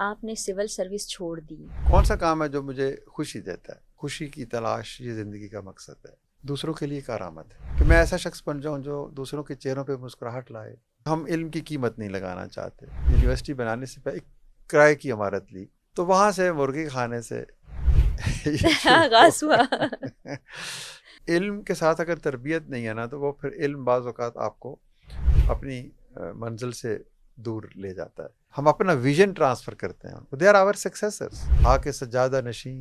आपने civil service छोड़ दी। कौन सा काम है जो मुझे खुशी देता है? खुशी की तलाश ये ज़िंदगी का मकसद है। दूसरों के लिए करामत है कि मैं ऐसा शख्स बन जाऊं जो दूसरों के चेहरों पे मुस्कुराहट लाए। हम इल्म की कीमत नहीं लगाना चाहते। यूनिवर्सिटी बनाने से पहले एक किराए की इमारत ली, तो वहाँ से मुर्गी खाने से ये शुरू आगाज हुआ। हुआ। इल्म के साथ अगर तरबियत नहीं है ना, तो वो फिर इल्म बाज़ औक़ात आपको अपनी मंजिल से दूर ले जाता है। हम अपना विजन ट्रांसफ़र करते हैं उनको। They are our successors. आके सज्जादा नशीं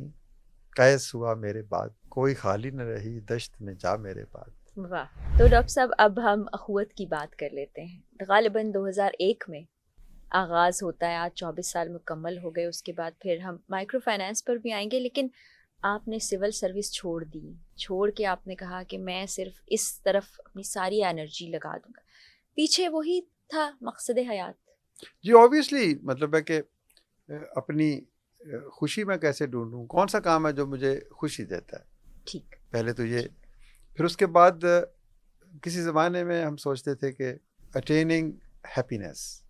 कैस हुआ मेरे बाद, कोई खाली न रही दश्त में जा मेरे बाद। वाह। तो डॉक्टर साहब, अब हम अखुवत की बात कर लेते हैं। गालिबन 2001 में आगाज़ होता है। आज 24 साल मुकम्मल हो गए। उसके बाद फिर हम माइक्रो फाइनेंस पर भी आएंगे, लेकिन आपने सिविल सर्विस छोड़ दी। छोड़ के आपने कहा कि मैं सिर्फ इस तरफ अपनी सारी एनर्जी लगा दूंगा। पीछे वही था मकसद हयात। जी ऑब्वियसली, मतलब है कि अपनी खुशी मैं कैसे ढूंढूं? कौन सा काम है जो मुझे खुशी देता है? ठीक। पहले तो ये, फिर उसके बाद किसी ज़माने में हम सोचते थे कि अटेनिंग हैप्पीनेस,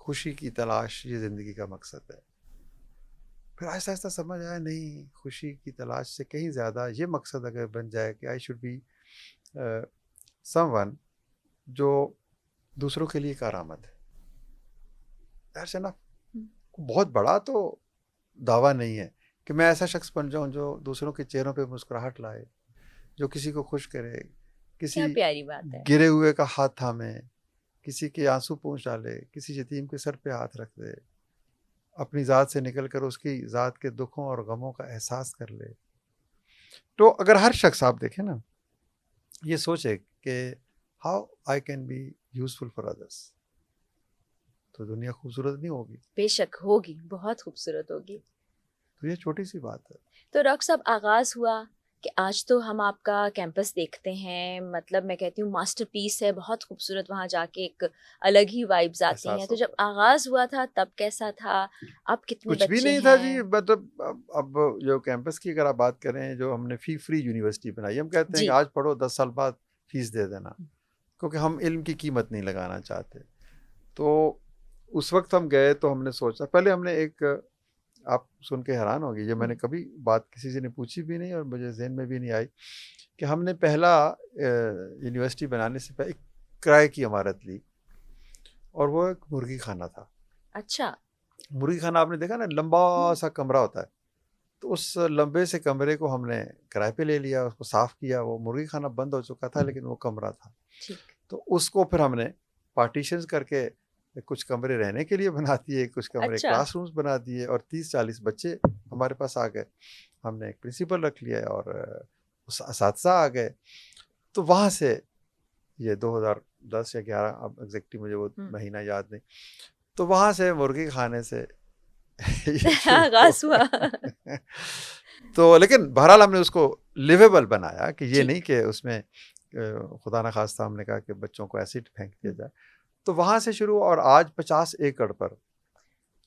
खुशी की तलाश ये ज़िंदगी का मकसद है। फिर आहिस्ता आहिस्ता समझ आया, नहीं, खुशी की तलाश से कहीं ज़्यादा ये मकसद अगर बन जाए कि आई शुड बी समवन जो दूसरों के लिए कारआमद है। That's enough. बहुत बड़ा तो दावा नहीं है कि मैं ऐसा शख्स बन जाऊं जो दूसरों के चेहरों पे मुस्कुराहट लाए, जो किसी को खुश करे, किसी क्या प्यारी बात है। गिरे हुए का हाथ थामे, किसी के आंसू पोंछ डाले, किसी यतीम के सर पे हाथ रख दे, अपनी ज़ात से निकल कर उसकी ज़ात के दुखों और गमों का एहसास कर ले। तो अगर हर शख्स, आप देखें ना, ये सोचे कि how I can be useful for others, तो दुनिया खूबसूरत नहीं होगी? बेशक होगी, बहुत खूबसूरत होगी। तो ये छोटी सी बात है। तो डॉक्टर साहब, आगाज़ हुआ कि आज तो हम आपका कैंपस देखते हैं, मतलब मैं कहती हूँ मास्टरपीस है, बहुत खूबसूरत। वहाँ जाके एक अलग ही वाइब्स आती हैं। एहसास तो जब होता है। आगाज़ हुआ था तब कैसा था? अब कितने कुछ भी बच्चे नहीं था जी, हैं? मतलब अब जो कैंपस की अगर आप बात करें, जो हमने फ़ी फ्री यूनिवर्सिटी बनाई, हम कहते हैं कि जी। आज पढ़ो 10 साल बाद फ़ीस दे देना, क्योंकि हम इल्म की कीमत नहीं लगाना चाहते। तो उस वक़्त हम गए तो हमने सोचा, पहले हमने एक, आप सुन के हैरान होंगे, ये मैंने कभी बात किसी से ने पूछी भी नहीं और मुझे ज़हन में भी नहीं आई, कि हमने पहला यूनिवर्सिटी बनाने से पहले एक किराए की इमारत ली, और वो एक मुर्गी खाना था। अच्छा। मुर्गी खाना आपने देखा ना, लंबा सा कमरा होता है। तो उस लंबे से कमरे को हमने किराए पे ले लिया, उसको साफ़ किया। वो मुर्गी खाना बंद हो चुका था, लेकिन वो कमरा था। ठीक। तो उसको फिर हमने पार्टीशंस करके कुछ कमरे रहने के लिए बना दिए, कुछ कमरे अच्छा। क्लासरूम्स बना दिए, और 30-40 बच्चे हमारे पास आ गए। हमने एक प्रिंसिपल रख लिया और असातिज़ा आ गए। तो वहाँ से ये 2010 या 11, अब एग्जैक्टली मुझे वो महीना याद नहीं, तो वहाँ से मुर्गी खाने से ये शुरू आगाज़ हुआ। हुआ। तो लेकिन बहरहाल हमने उसको लिवेबल बनाया, कि ये नहीं ठीक। कि उसमें खुदा न खास्ता हमने कहा कि बच्चों को एसिड फेंक दिया जाए। तो वहाँ से शुरू हुआ, और आज 50 एकड़ पर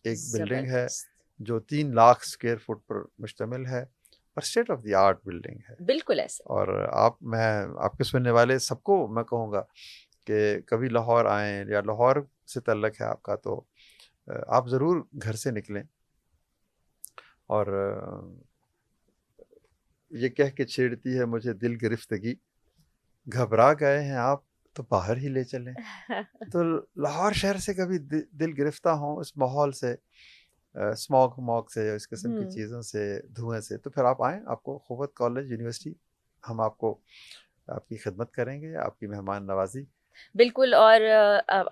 एक बिल्डिंग है ज़बरदस्त। जो 3 लाख स्क्वायर फुट पर मुश्तमिल है, और state of the art building है। बिल्कुल ऐसे। और मैं आपके सुनने वाले सबको मैं कहूँगा कि कभी लाहौर आएँ, या लाहौर से तल्लक है आपका, तो आप ज़रूर घर से निकलें, और ये कह के छेड़ती है मुझे दिल गिरफ्तगी, घबरा गए हैं आप तो बाहर ही ले चलें। तो लाहौर शहर से कभी दिल गिरफ्ता हो इस माहौल से, स्मॉग वमॉग से, इस किस्म की चीज़ों से, धुएँ से, तो फिर आप आएँ, आपको ख़ुवत कॉलेज यूनिवर्सिटी, हम आपको आपकी खिदमत करेंगे, आपकी मेहमान नवाज़ी। बिल्कुल। और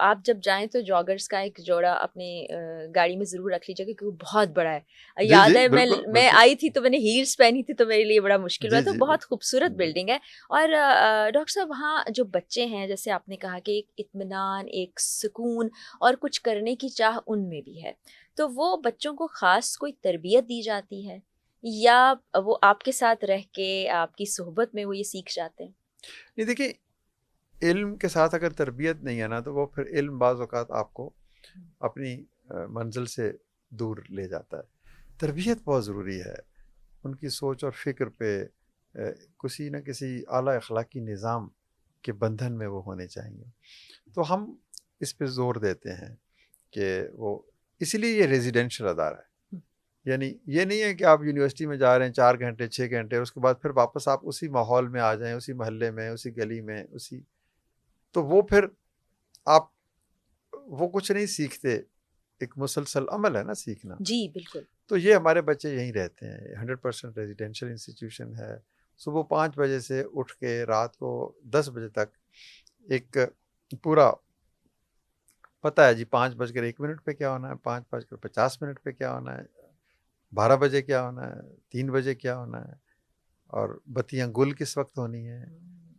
आप जब जाएँ तो जॉगर्स का एक जोड़ा अपनी गाड़ी में ज़रूर रख लीजिएगा, क्योंकि वो बहुत बड़ा है। जी, याद जी, है, बिल्कुल, मैं बिल्कुल। आई थी तो मैंने हील्स पहनी थी, तो मेरे लिए बड़ा मुश्किल हुआ। जी, तो जी, बहुत खूबसूरत बिल्कुल। जी। बिल्डिंग है। और डॉक्टर साहब, वहाँ जो बच्चे हैं, जैसे आपने कहा कि एक इत्मीनान, एक सुकून और कुछ करने की चाह उनमें भी है। तो वो बच्चों को ख़ास कोई तरबियत दी जाती है, या वो आपके साथ रह के, आपकी सोहबत में वो ये सीख जाते हैं? ये देखिए, इल्म के साथ अगर तरबियत नहीं है ना, तो वो फिर इल्म बाज़ औक़ात आपको अपनी मंज़िल से दूर ले जाता है। तरबियत बहुत ज़रूरी है। उनकी सोच और फ़िक्र पे किसी न किसी आला अख़लाक़ी निज़ाम के बंधन में वो होने चाहिए। तो हम इस पे ज़ोर देते हैं कि वो इसीलिए ये रेजिडेंशियल अदारा है। हम्म, यानी ये नहीं है कि आप यूनिवर्सिटी में जा रहे हैं 4 घंटे 6 घंटे, उसके बाद फिर वापस आप उसी माहौल में आ जाएं, उसी मोहल्ले में, उसी गली में, उसी, तो वो फिर आप वो कुछ नहीं सीखते। एक मुसलसल अमल है ना सीखना। जी बिल्कुल। तो ये हमारे बच्चे यहीं रहते हैं। 100% रेजिडेंशियल इंस्टीट्यूशन है। सुबह 5 बजे से उठ के रात को 10 बजे तक एक पूरा पता है जी, 5:01 पे क्या होना है, 5:50 पे क्या होना है, 12 बजे क्या होना है, 3 बजे क्या होना है, और बत्तियां गुल किस वक्त होनी है,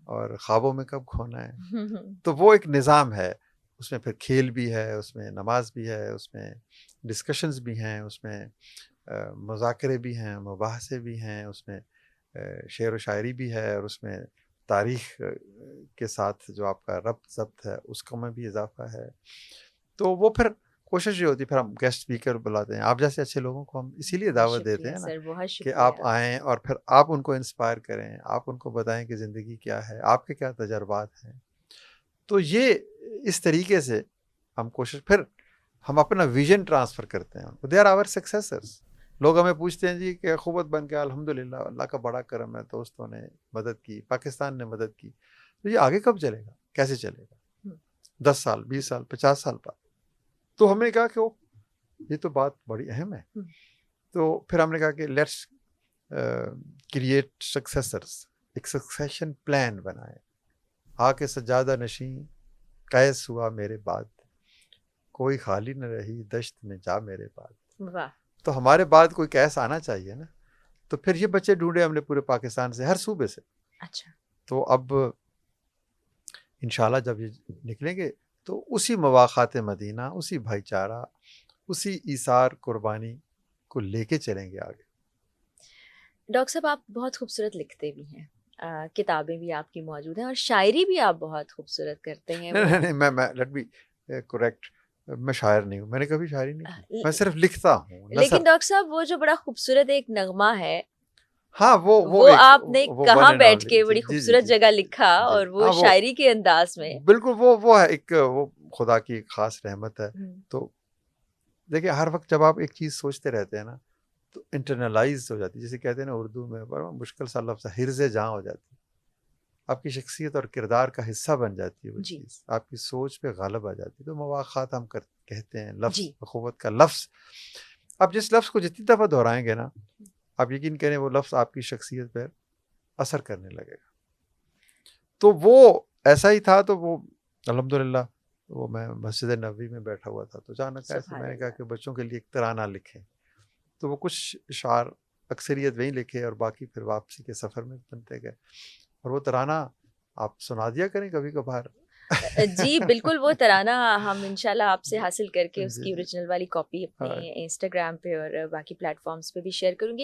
और ख्वाबों में कब खोना है। तो वो एक निज़ाम है। उसमें फिर खेल भी है, उसमें नमाज भी है, उसमें डिस्कशंस भी हैं, उसमें मुज़ाकरे भी हैं, मुबाहसे भी हैं, उसमें शेर व शायरी भी है, और उसमें तारीख़ के साथ जो आपका रब्त ज़ब्त है उसका में भी इजाफा है। तो वो फिर कोशिश ये होती है, फिर हम गेस्ट स्पीकर बुलाते हैं। आप जैसे अच्छे लोगों को हम इसीलिए बहुत दावत देते शुक्रिया हैं ना, सर, बहुत कि आप शुक्रिया। आएँ और फिर आप उनको इंस्पायर करें, आप उनको बताएं कि ज़िंदगी क्या है, आपके क्या तजर्बात हैं। तो ये इस तरीके से हम कोशिश, फिर हम अपना विजन ट्रांसफ़र करते हैं उनको। They are our successors. लोग हमें पूछते हैं जी कि अख़ुवत बन के अल्हम्दुलिल्लाह अल्लाह का बड़ा करम है, दोस्तों ने मदद की, पाकिस्तान ने मदद की, तो ये आगे कब चलेगा, कैसे चलेगा, हम्म, 10 साल 20 साल 50 साल बाद। तो हमने कहा कि ओ, ये तो बात बड़ी अहम है। हम्म, तो फिर हमने कहा कि लेट्स क्रिएट सक्सेसर्स, एक सक्सेशन प्लान बनाए। आके सज्जादा नशीं कैस हुआ मेरे बाद, कोई खाली न रही दश्त में जा मेरे बाद। वाह। तो हमारे बाद कोई कैस आना चाहिए ना। तो फिर ये बच्चे ढूंढे हमने पूरे पाकिस्तान से, हर सूबे से। अच्छा। तो अब इंशाल्लाह जब ये निकलेंगे तो उसी मवाक़ात मदीना, उसी भाईचारा, उसी ईसार कुर्बानी को लेके चलेंगे आगे। डॉक्टर साहब, आप बहुत खूबसूरत लिखते भी हैं, किताबें भी आपकी मौजूद हैं और शायरी भी आप बहुत खूबसूरत करते हैं। नहीं वो नहीं नहीं, मैं लेट बी करेक्ट, मैं शायर नहीं हूँ, मैंने कभी शायरी नहीं अ, की, मैं ल- सिर्फ लिखता हूँ, लेकिन नसर। डॉक्टर साहब, वो जो बड़ा खूबसूरत एक नगमा है, हाँ, वो वो एक, आपने वो वन कहाँ एंड बैठ ओनली, के जी बड़ी जी जी खूबसूरत जी जगह लिखा, जी। और वो हाँ, वो शायरी के अंदाज में। बिल्कुल वो है एक, वो खुदा की खास रहमत है। हम्म, तो देखिए, हर वक्त जब आप एक चीज़ सोचते रहते हैं ना, तो इंटरनलाइज हो जाती है। जैसे कहते हैं ना उर्दू में, बड़ा मुश्किल सा लफ्ज़ है, हिर्ज़े जाँ हो जाती है। आपकी शख्सियत और किरदार का हिस्सा बन जाती है वो जी चीज़, आपकी सोच पे गालिब आ जाती है। तो मवाख़ात हम कहते हैं, लफ्ज़, जी। अख़ुवत का लफ्ज़। आप जिस लफ्ज़ को जितनी दफ़ा दोहराएंगे ना, आप यकीन करें वो लफ्ज़ आपकी शख्सियत पर असर करने लगेगा। तो वो ऐसा ही था। तो वो अल्हम्दुलिल्लाह, वो मैं मस्जिद नबवी में बैठा हुआ था, तो अचानक ऐसे सुभान मैंने कहा अल्लाह। कि बच्चों के लिए एक तराना लिखें। तो वो कुछ अशार अक्सरियत वहीं लिखे, और बाकी फिर वापसी के सफ़र में बनते गए। और वो तराना आप सुना दिया करें कभी कभार। जी बिल्कुल, वो तराना हम इंशाल्लाह आपसे हासिल करके जी उसकी जी। ओरिजिनल वाली कॉपी अपने हाँ, इंस्टाग्राम पे और बाकी प्लेटफॉर्म्स पे भी शेयर करूँगी।